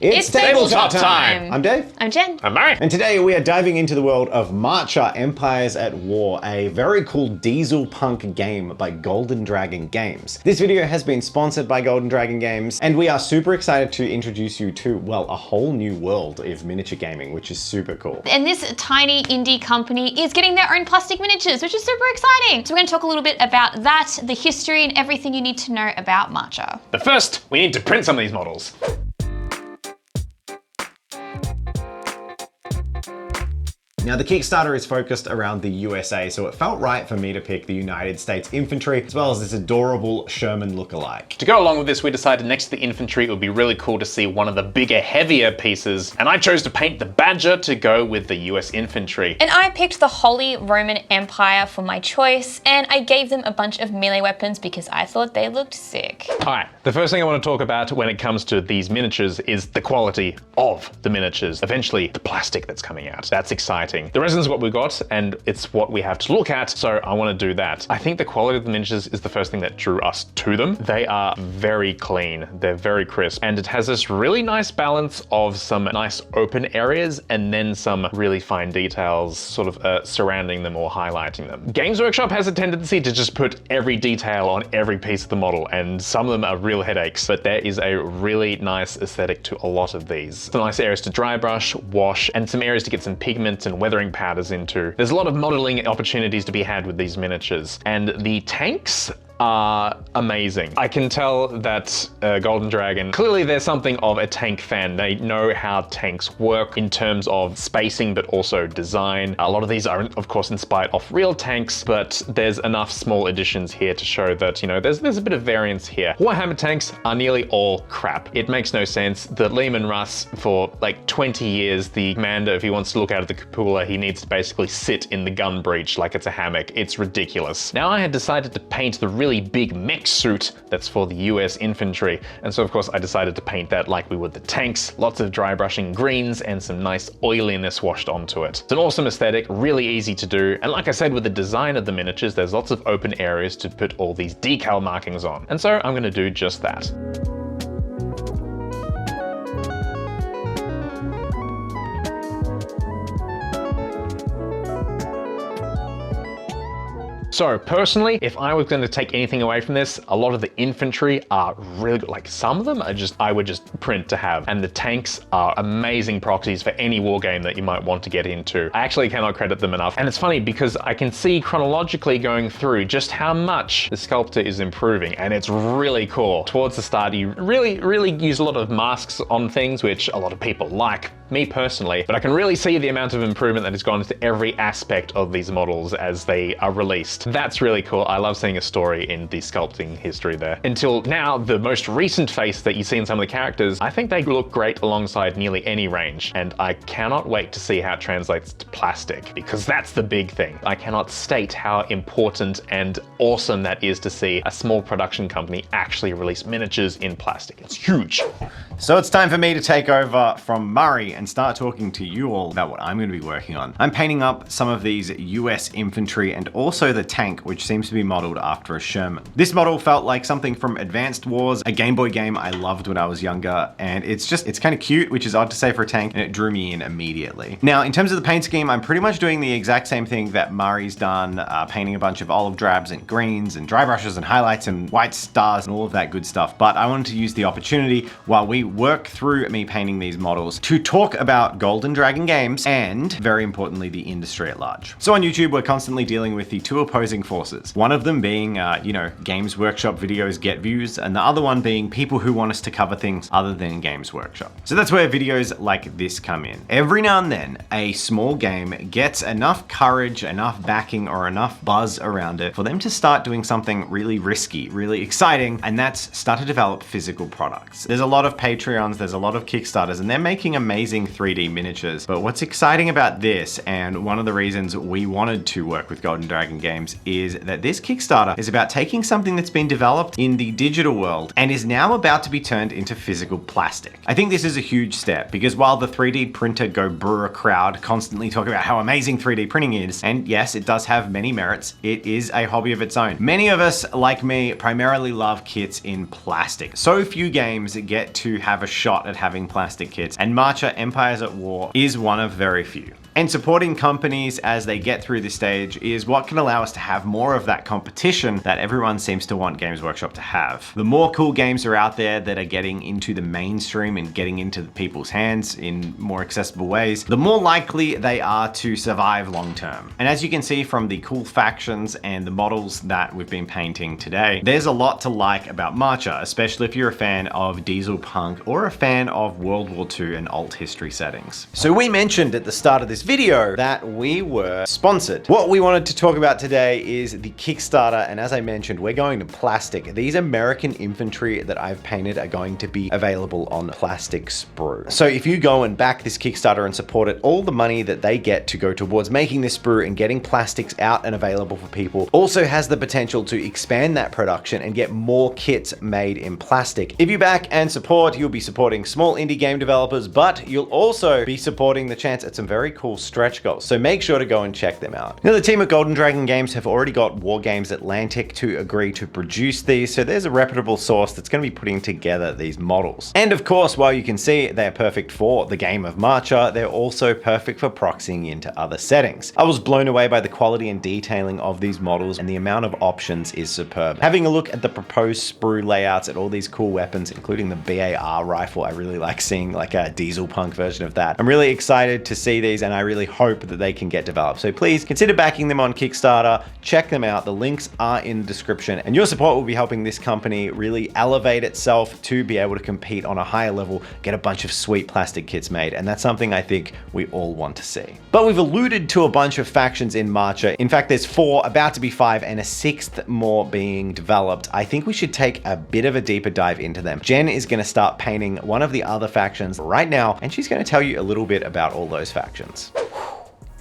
It's tabletop time! I'm Dave. I'm Jen. I'm Murray. And today we are diving into the world of Marcher Empires at War, a very cool Dieselpunk game by Golden Dragon Games. This video has been sponsored by Golden Dragon Games, and we are super excited to introduce you to, well, a whole new world of miniature gaming, which is super cool. And this tiny indie company is getting their own plastic miniatures, which is super exciting. So we're going to talk a little bit about that, the history, and everything you need to know about Marcher. But first, we need to print some of these models. Now, the Kickstarter is focused around the USA, so it felt right for me to pick the United States infantry, as well as this adorable Sherman lookalike. To go along with this, we decided next to the infantry, it would be really cool to see one of the bigger, heavier pieces, and I chose to paint the Badger to go with the US infantry. And I picked the Holy Roman Empire for my choice, and I gave them a bunch of melee weapons because I thought they looked sick. All right, the first thing I want to talk about when it comes to these miniatures is the quality of the miniatures. Eventually, the plastic that's coming out. That's exciting. The resin's what we got, and it's what we have to look at, so I want to do that. I think the quality of the miniatures is the first thing that drew us to them. They are very clean, they're very crisp, and it has this really nice balance of some nice open areas and then some really fine details sort of surrounding them or highlighting them. Games Workshop has a tendency to just put every detail on every piece of the model, and some of them are real headaches, but there is a really nice aesthetic to a lot of these. Some nice areas to dry brush, wash, and some areas to get some pigments and weathering powders into. There's a lot of modeling opportunities to be had with these miniatures, and the tanks are amazing. I can tell that Golden Dragon, clearly there's something of a tank fan. They know how tanks work in terms of spacing, but also design. A lot of these are, of course, inspired off real tanks, but there's enough small additions here to show that, you know, there's a bit of variance here. Warhammer tanks are nearly all crap. It makes no sense that Lehman Russ, for like 20 years, the commander, if he wants to look out of the cupola, he needs to basically sit in the gun breech like it's a hammock. It's ridiculous. Now I had decided to paint the really big mech suit that's for the US infantry, and so of course I decided to paint that like we would the tanks. Lots of dry brushing greens and some nice oiliness washed onto it. It's an awesome aesthetic, really easy to do, and like I said, with the design of the miniatures, there's lots of open areas to put all these decal markings on, and so I'm going to do just that. So personally, if I was going to take anything away from this, a lot of the infantry are really good. Like some of them are I would just print to have. And the tanks are amazing proxies for any war game that you might want to get into. I actually cannot credit them enough. And it's funny because I can see chronologically going through just how much the sculptor is improving. And it's really cool. Towards the start, you really use a lot of masks on things, which a lot of people like, me personally. But I can really see the amount of improvement that has gone into every aspect of these models as they are released. That's really cool. I love seeing a story in the sculpting history there. Until now, the most recent face that you see in some of the characters, I think they look great alongside nearly any range. And I cannot wait to see how it translates to plastic, because that's the big thing. I cannot state how important and awesome that is to see a small production company actually release miniatures in plastic. It's huge. So it's time for me to take over from Murray and start talking to you all about what I'm going to be working on. I'm painting up some of these US infantry and also the tank, which seems to be modeled after a Sherman. This model felt like something from Advanced Wars, a Game Boy game I loved when I was younger, and it's kind of cute, which is odd to say for a tank, and it drew me in immediately. Now, in terms of the paint scheme, I'm pretty much doing the exact same thing that Murray's done, painting a bunch of olive drabs and greens and dry brushes and highlights and white stars and all of that good stuff. But I wanted to use the opportunity while we work through me painting these models to talk about Golden Dragon Games and, very importantly, the industry at large. So on YouTube, we're constantly dealing with the two opposing forces. One of them being, Games Workshop videos get views, and the other one being people who want us to cover things other than Games Workshop. So that's where videos like this come in. Every now and then, a small game gets enough courage, enough backing, or enough buzz around it for them to start doing something really risky, really exciting, and that's start to develop physical products. There's a lot of Patreons, there's a lot of Kickstarters, and they're making amazing amazing 3D miniatures. But what's exciting about this, and one of the reasons we wanted to work with Golden Dragon Games, is that this Kickstarter is about taking something that's been developed in the digital world and is now about to be turned into physical plastic. I think this is a huge step because while the 3D printer go brewer crowd constantly talk about how amazing 3D printing is, and yes, it does have many merits, it is a hobby of its own. Many of us, like me, primarily love kits in plastic. So few games get to have a shot at having plastic kits, and Marcher Empires at War is one of very few. And supporting companies as they get through this stage is what can allow us to have more of that competition that everyone seems to want Games Workshop to have. The more cool games are out there that are getting into the mainstream and getting into people's hands in more accessible ways, the more likely they are to survive long term. And as you can see from the cool factions and the models that we've been painting today, there's a lot to like about Marcher, especially if you're a fan of Dieselpunk or a fan of World War II and alt history settings. So we mentioned at the start of this video that we were sponsored. What we wanted to talk about today is the Kickstarter, and as I mentioned, we're going to plastic. These American infantry that I've painted are going to be available on plastic sprue. So if you go and back this Kickstarter and support it, all the money that they get to go towards making this sprue and getting plastics out and available for people also has the potential to expand that production and get more kits made in plastic. If you back and support, you'll be supporting small indie game developers, but you'll also be supporting the chance at some very cool stretch goals. So make sure to go and check them out. Now, the team at Golden Dragon Games have already got War Games Atlantic to agree to produce these, so there's a reputable source that's going to be putting together these models. And of course, while you can see they're perfect for the game of Marcher, they're also perfect for proxying into other settings. I was blown away by the quality and detailing of these models, and the amount of options is superb. Having a look at the proposed sprue layouts at all these cool weapons, including the BAR rifle, I really like seeing like a Dieselpunk version of that. I'm really excited to see these, and I really hope that they can get developed. So please consider backing them on Kickstarter, check them out. The links are in the description, and your support will be helping this company really elevate itself to be able to compete on a higher level, get a bunch of sweet plastic kits made, and that's something I think we all want to see. But we've alluded to a bunch of factions in Marcher. In fact, there's 4, about to be 5, and a 6th more being developed. I think we should take a bit of a deeper dive into them. Jen is going to start painting one of the other factions right now, and she's going to tell you a little bit about all those factions.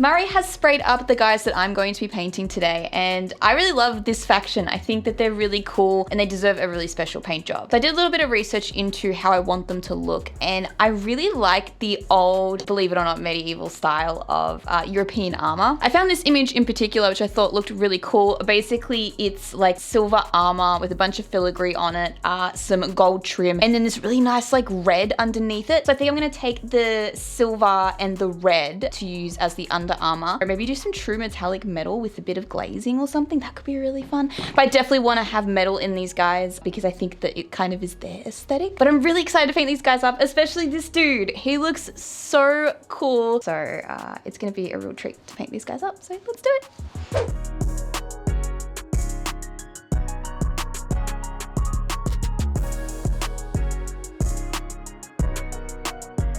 Murray has sprayed up the guys that I'm going to be painting today, and I really love this faction. I think that they're really cool and they deserve a really special paint job. So I did a little bit of research into how I want them to look, and I really like the old, believe it or not, medieval style of European armor. I found this image in particular, which I thought looked really cool. Basically, it's like silver armor with a bunch of filigree on it, some gold trim, and then this really nice like red underneath it. So I think I'm gonna take the silver and the red to use as the under armor, or maybe do some true metallic metal with a bit of glazing or something. That could be really fun. But I definitely want to have metal in these guys because I think that it kind of is their aesthetic. But I'm really excited to paint these guys up, especially this dude. He looks so cool. So it's gonna be a real treat to paint these guys up. So let's do it.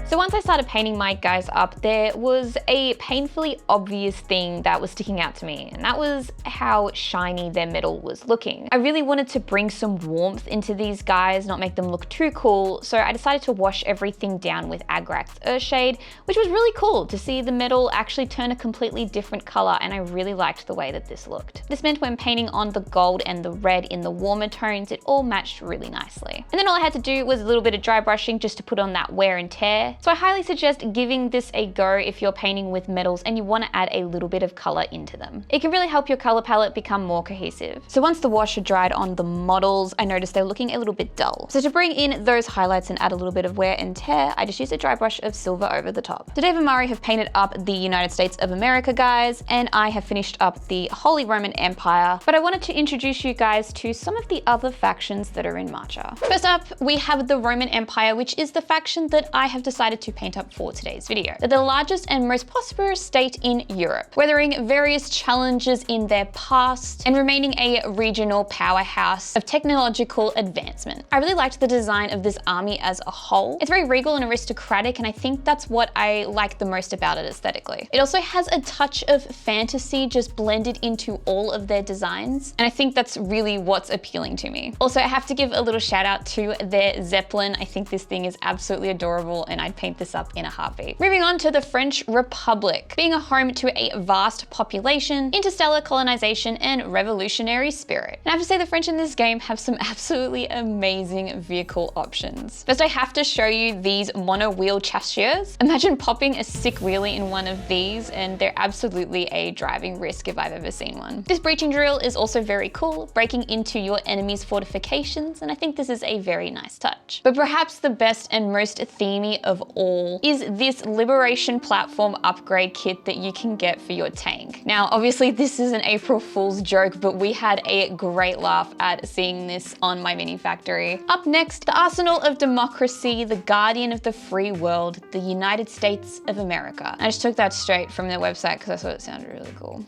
So once I started painting my guys up, there was a painfully obvious thing that was sticking out to me, and that was how shiny their metal was looking. I really wanted to bring some warmth into these guys, not make them look too cool, so I decided to wash everything down with Agrax Earthshade, which was really cool to see the metal actually turn a completely different color, and I really liked the way that this looked. This meant when painting on the gold and the red in the warmer tones, it all matched really nicely. And then all I had to do was a little bit of dry brushing just to put on that wear and tear. So I highly suggest giving this a go if you're painting with metals and you want to add a little bit of color into them. It can really help your color palette become more cohesive. So once the wash had dried on the models, I noticed they were looking a little bit dull. So to bring in those highlights and add a little bit of wear and tear, I just used a dry brush of silver over the top. So Dave and Murray have painted up the United States of America guys, and I have finished up the Holy Roman Empire, but I wanted to introduce you guys to some of the other factions that are in Marcher. First up, we have the Roman Empire, which is the faction that I have decided to paint up for today's video. They're the largest and most prosperous state in Europe, weathering various challenges in their past and remaining a regional powerhouse of technological advancement. I really liked the design of this army as a whole. It's very regal and aristocratic, and I think that's what I like the most about it aesthetically. It also has a touch of fantasy just blended into all of their designs, and I think that's really what's appealing to me. Also, I have to give a little shout out to their Zeppelin. I think this thing is absolutely adorable, and I'd paint this up in a heartbeat. Moving on to the French Republic. Being a home to a vast population, interstellar colonization, and revolutionary spirit. And I have to say the French in this game have some absolutely amazing vehicle options. First, I have to show you these mono-wheel chasseurs. Imagine popping a sick wheelie in one of these, and they're absolutely a driving risk if I've ever seen one. This breaching drill is also very cool, breaking into your enemy's fortifications, and I think this is a very nice touch. But perhaps the best and most themey of all is this Liberation Platform upgrade kit that you can get for your tank. Now, obviously this is an April Fool's joke, but we had a great laugh at seeing this on my mini factory. Up next, the Arsenal of Democracy, the Guardian of the Free World, the United States of America. I just took that straight from their website because I thought it sounded really cool.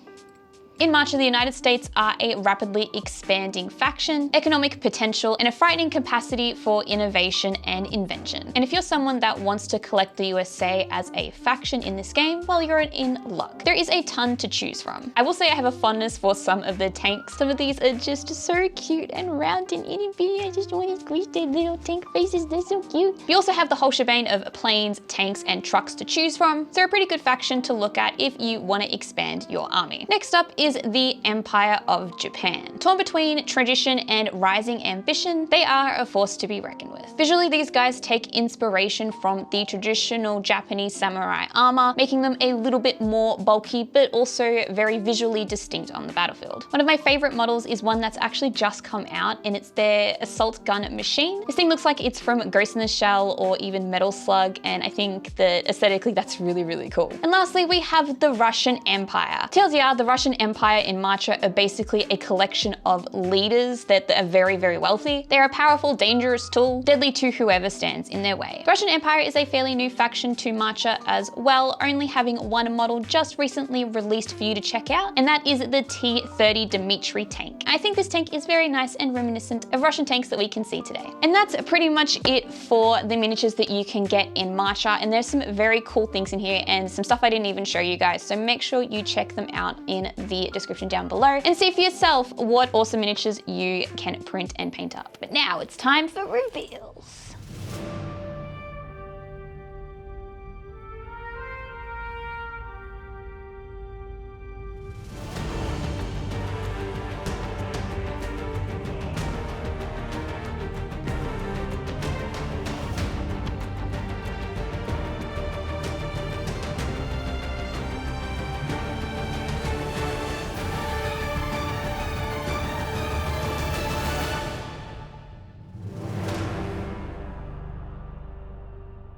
In March, the United States are a rapidly expanding faction, economic potential, and a frightening capacity for innovation and invention. And if you're someone that wants to collect the USA as a faction in this game, well, you're in luck. There is a ton to choose from. I will say I have a fondness for some of the tanks. Some of these are just so cute and round and itty bitty. I just want to squeeze their little tank faces. They're so cute. You also have the whole shebang of planes, tanks, and trucks to choose from. So a pretty good faction to look at if you want to expand your army. Next up is the Empire of Japan. Torn between tradition and rising ambition, they are a force to be reckoned with. Visually, these guys take inspiration from the traditional Japanese samurai armor, making them a little bit more bulky, but also very visually distinct on the battlefield. One of my favorite models is one that's actually just come out, and it's their assault gun machine. This thing looks like it's from Ghost in the Shell or even Metal Slug, and I think that aesthetically that's really, really cool. And lastly, we have the Russian Empire. TLDR, the Russian Empire in Marcha are basically a collection of leaders that are very, very wealthy. They're a powerful, dangerous tool, deadly to whoever stands in their way. The Russian Empire is a fairly new faction to Marcha as well, only having one model just recently released for you to check out, and that is the T-30 Dmitry tank. I think this tank is very nice and reminiscent of Russian tanks that we can see today. And that's pretty much it for the miniatures that you can get in Marcha, and there's some very cool things in here and some stuff I didn't even show you guys, so make sure you check them out in the description down below and see for yourself what awesome miniatures you can print and paint up. But now it's time for reveals.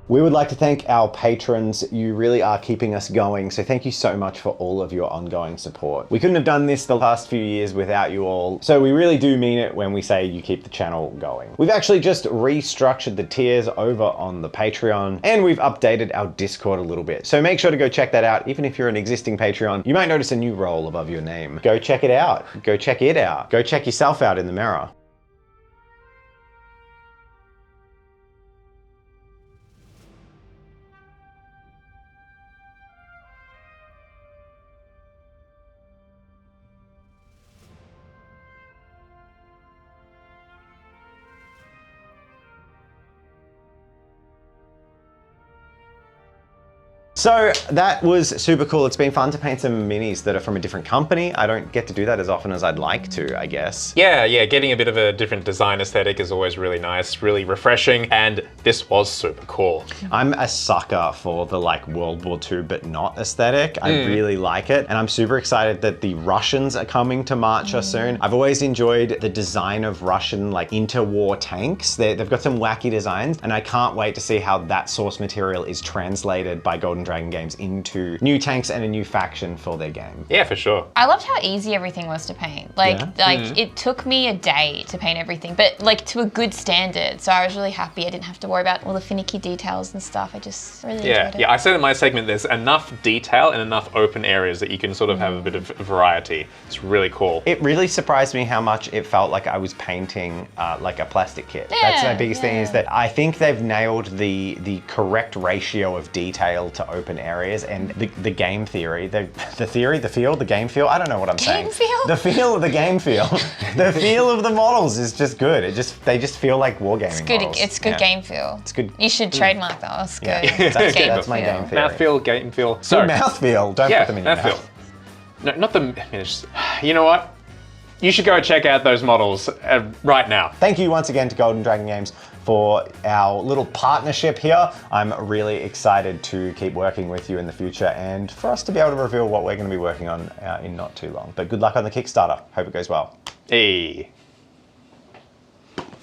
We would like to thank our patrons. You really are keeping us going, so thank you so much for all of your ongoing support. We couldn't have done this the past few years without you all, so we really do mean it when we say you keep the channel going. We've actually just restructured the tiers over on the Patreon, and we've updated our Discord a little bit. So make sure to go check that out. Even if you're an existing Patreon, you might notice a new role above your name. Go check it out. Go check it out. Go check yourself out in the mirror. So that was super cool. It's been fun to paint some minis that are from a different company. I don't get to do that as often as I'd like to, I guess. Yeah, getting a bit of a different design aesthetic is always really nice, really refreshing, and this was super cool. I'm a sucker for the like World War II but not aesthetic. I really like it, and I'm super excited that the Russians are coming to Marcha soon. I've always enjoyed the design of Russian like interwar tanks. They've got some wacky designs, and I can't wait to see how that source material is translated by Golden Dragon Games into new tanks and a new faction for their game. Yeah, for sure. I loved how easy everything was to paint. It took me a day to paint everything, but like to a good standard. So I was really happy I didn't have to worry about all the finicky details and stuff. I just really enjoyed it. Yeah, I said in my segment there's enough detail and enough open areas that you can sort of have a bit of variety. It's really cool. It really surprised me how much it felt like I was painting like a plastic kit. That's my biggest thing, is that I think they've nailed the correct ratio of detail to open areas, and the game theory, the theory, the feel, the game feel, I don't know what I'm saying. Game feel? The feel of the game feel. The feel of the models is just good. They just feel like wargaming models. It's good game feel. It's good. You should trademark that. That's good. Yeah. That's my game theory. Mouthfeel, game feel. So, good mouthfeel. Don't put them in your mouthfeel. mouth. No, not the miniatures. You know what? You should go check out those models right now. Thank you once again to Golden Dragon Games for our little partnership here. I'm really excited to keep working with you in the future and for us to be able to reveal what we're going to be working on in not too long. But good luck on the Kickstarter. Hope it goes well. Hey.